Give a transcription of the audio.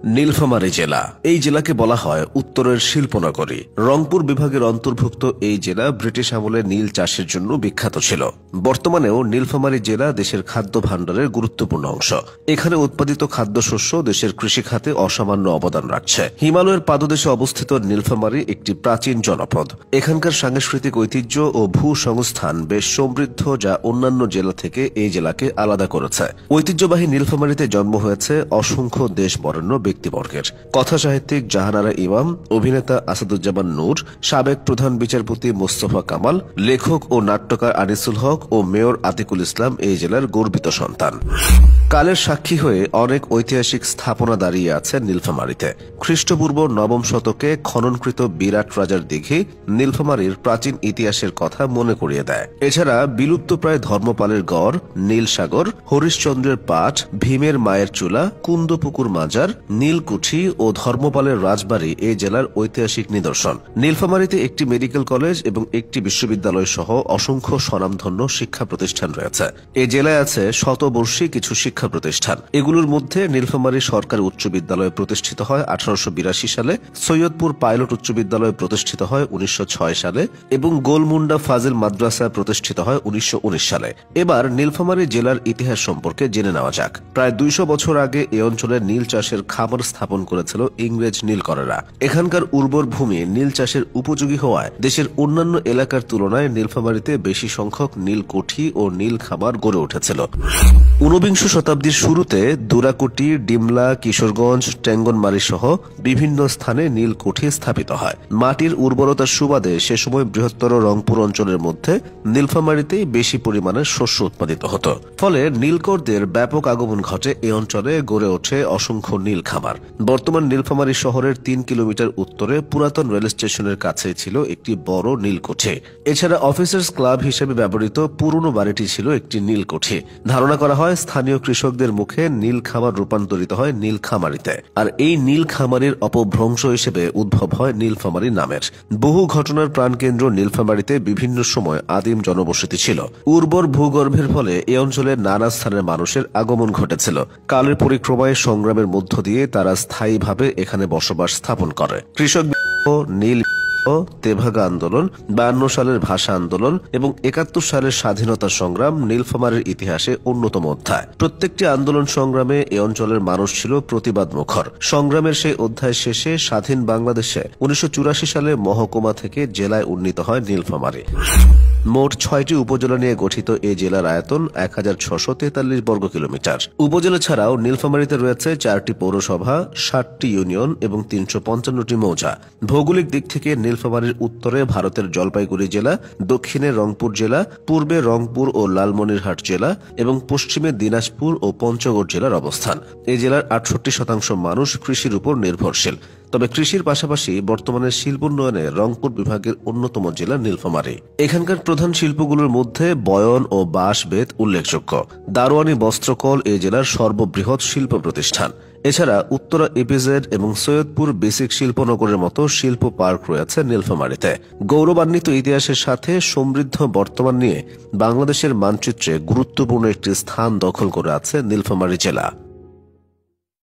নীলফামারী জেলা। এই জেলাকে বলা হয় উত্তরের শিল্পনগরী। রংপুর বিভাগের অন্তর্ভুক্ত এই জেলা ব্রিটিশ আমলে নীল চাষের জন্য বিখ্যাত ছিল। বর্তমানেও নীলফামারী জেলা দেশের খাদ্য ভাণ্ডারের গুরুত্বপূর্ণ অংশ। এখানে উৎপাদিত খাদ্যশস্য দেশের কৃষিখাতে অসামান্য অবদান রাখছে। হিমালয়ের পাদদেশে অবস্থিত নীলফামারী একটি প্রাচীন জনপদ। এখানকার সাংস্কৃতিক ঐতিহ্য ও ভূসংস্থান বেশ সমৃদ্ধ, যা অন্যান্য জেলা থেকে এই জেলাকে আলাদা করেছে। ঐতিহ্যবাহী নীলফামারীতে জন্ম হয়েছে অসংখ্য দেশ বরেণ্য ব্যক্তিবর্গের। কথা সাহিত্যিক জাহানারা ইমাম, অভিনেতা আসাদুজ্জামান নূর, সাবেক প্রধান বিচারপতি মোস্তফা কামাল, লেখক ও নাট্যকার আনিসুল হক ও মেয়র আতিকুল ইসলাম এই জেলার গর্বিত সন্তান। কালের সাক্ষী হয়ে অনেক ঐতিহাসিক স্থাপনা দাঁড়িয়ে আছে নীলফামারীতে। খ্রিস্টপূর্ব নবম শতকে খননকৃত বিরাট রাজার দিঘি নীলফামারীর প্রাচীন ইতিহাসের কথা মনে করিয়ে দেয়। এছাড়া বিলুপ্তপ্রায় ধর্মপালের গড়, নীলসাগর, হরিশ্চন্দ্রের পাঠ, ভীমের মায়ের চুলা, কুন্দপুকুর মাজার, নীলকুঠি ও ধর্মপালের রাজবাড়ি এই জেলার ঐতিহাসিক নিদর্শন। নীলফামারীতে একটি মেডিকেল কলেজ এবং একটি বিশ্ববিদ্যালয় সহ অসংখ্য স্বনামধন্য শিক্ষা প্রতিষ্ঠান রয়েছে। এই জেলায় আছে শতবর্ষী কিছু শিক্ষা প্রতিষ্ঠান। এগুলোর মধ্যে নীলফামারী সরকারি উচ্চ বিদ্যালয় প্রতিষ্ঠিত হয় 1882 সালে, সৈয়দপুর পাইলট উচ্চ বিদ্যালয় প্রতিষ্ঠিত হয় 1906 সালে এবং গোলমুন্ডা ফাজিল মাদ্রাসা প্রতিষ্ঠিত হয় 1919 সালে। এবার নীলফামারী জেলার ইতিহাস সম্পর্কে জেনে নেওয়া যাক। প্রায় 200 বছর আগে এ অঞ্চলে নীল চাষের খামার স্থাপন করেছিল ইংরেজ নীলকরেরা। এখানকার উর্বর ভূমি নীল চাষের উপযোগী হওয়ায় দেশের অন্যান্য এলাকার তুলনায় নীলফামারীতে বেশি সংখ্যক নীলকুঠি ও নীল খামার গড়ে উঠেছিল। 19বিংশ শতাব্দীর শুরুতে দুরাকুটি, ডিমলা, কিশোরগঞ্জ, টেঙ্গনমারী সহ বিভিন্ন স্থানে নীলকুঠি স্থাপিত হয়। মাটির উর্বরতার সুবাদে সে সময় বৃহত্তর রংপুর অঞ্চলের মধ্যে নীলফামারীতেই বেশি পরিমাণে শস্য উৎপাদিত হতো। ফলে নীলকরদের ব্যাপক আগমন ঘটে এ অঞ্চলে, গড়ে ওঠে অসংখ্য নীল খামার। বর্তমান নীলফামারী শহরের 3 কিলোমিটার উত্তরে পুরাতন রেল স্টেশনের কাছে ছিল একটি বড় নীলকুঠি। এছাড়া অফিসার্স ক্লাব হিসেবে ব্যবহৃত পুরনো বাড়িটি ছিল একটি নীলকুঠি। ধারণা করা হয় স্থানীয় কৃষকদের মুখে নীল খামার রূপান্তরিত হয় নীলখামারীতে, আর এই নীলখামারীর অপভ্রংশ হিসেবে উদ্ভব হয় নীলফামারী নামের। বহু ঘটনার প্রাণকেন্দ্র নীলফামারীতে বিভিন্ন সময় আদিম জনবসতি ছিল। উর্বর ভূগর্ভের ফলে এ অঞ্চলের নানা স্থানের মানুষের আগমন ঘটেছিল। কালের পরিক্রমায় সংগ্রামের মধ্য দিয়ে তারা স্থায়ীভাবে এখানে বসবাস স্থাপন করে। কৃষক নীল তেভাগা আন্দোলন, 52 সালের ভাষা আন্দোলন এবং 71 সালের স্বাধীনতা সংগ্রাম নীলফামারীর ইতিহাসে অন্যতম অধ্যায়। প্রত্যেকটি আন্দোলন সংগ্রামে এ অঞ্চলের মানুষ ছিল প্রতিবাদ মুখর। সংগ্রামের সেই অধ্যায় শেষে স্বাধীন বাংলাদেশে 1984 সালে মহকুমা থেকে জেলায় উন্নীত হয় নীলফামারী। মোট 6টি উপজেলা নিয়ে গঠিত এই জেলার আয়তন 1643 বর্গ কিলোমিটার। উপজেলা ছাড়াও নীলফামারীতে রয়েছে 4টি পৌরসভা, 60টি ইউনিয়ন এবং 355টি মৌজা। ভৌগোলিক দিক থেকে নীলফামারীর উত্তরে ভারতের জলপাইগুড়ি জেলা, দক্ষিণে রংপুর জেলা, পূর্বে রংপুর ও লালমনিরহাট জেলা এবং পশ্চিমে দিনাজপুর ও পঞ্চগড় জেলার অবস্থান। এই জেলার 68% মানুষ কৃষির উপর নির্ভরশীল। তবে কৃষির পাশাপাশি বর্তমানে শিল্পোন্নয়নে রংপুর বিভাগের অন্যতম জেলা নীলফামারী। এখানকার প্রধান শিল্পগুলোর মধ্যে বয়ন ও বাঁশ বেত উল্লেখযোগ্য। দারোয়ানি বস্ত্রকল এই জেলার সর্ববৃহৎ শিল্প প্রতিষ্ঠান। এছাড়া উত্তরা ইপিজেড এবং সৈয়দপুর বেসিক শিল্পনগরের মতো শিল্প পার্ক রয়েছে নীলফামারীতে। গৌরবান্বিত ইতিহাসের সাথে সমৃদ্ধ বর্তমান নিয়ে বাংলাদেশের মানচিত্রে গুরুত্বপূর্ণ একটি স্থান দখল করে আছে নীলফামারী জেলা।